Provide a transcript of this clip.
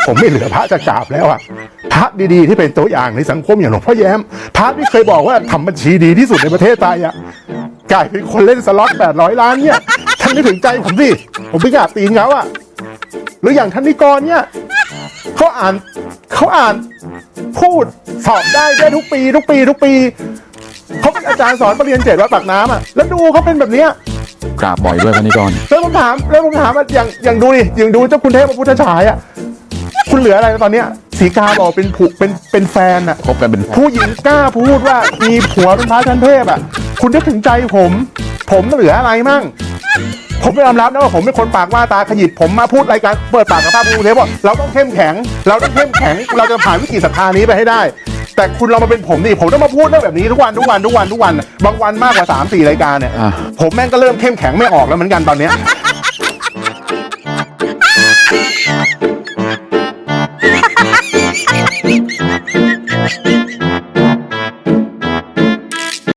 ผมไม่เหลือพระจะกราบแล้วอะพระดีๆที่เป็นตัวอย่างในสังคมอย่างหลวงพ่อแย้มพระที่เคยบอกว่าทำบัญชีดีที่สุดในประเทศไทยอะกลายเป็นคนเล่นสล็อต800 ล้านเนี่ยท่านไม่ถึงใจผมสิผมไม่อยากตีนเขาอะหรืออย่างท่านนิกรเนี่ยเขาอ่านพูดสอบได้ทุกปีเขาเป็นอาจารย์สอนปรริญญา7 วัดปากน้ำอะแล้วดูเขาเป็นแบบเนี้ยกราบบ่อยด้วยพระนิกรแล้วผมถามว่าอย่างดูดิอย่างดูเจ้าคุณเทพพระพุทธฉายอะคุณเหลืออะไรตอนเนี้ยสีกาบอกเป็นแฟนอะคบกันเป็นผู้หญิงกล้าพูดว่ามีผัวเป็นพระชั้นเทพอะคุณนึกถึงใจผมเหลืออะไรมั่งผมไม่ยอมรับนะว่าผมเป็นคนปากว่าตาขยิบผมมาพูดรายการเปิดปากกับพระภูเทพว่าเราต้องเข้มแข็งเราจะผ่านวิกฤตศรัทธานี้ไปให้ได้แต่คุณเรามาเป็นผมนี่ผมต้องมาพูดเรื่องแบบนี้ทุกวันบางวันมากกว่า 3-4 รายการเนี่ยผมแม่งก็เริ่มเข้มแข็งไม่ออกแล้วเหมือนกันตอนเนี้ย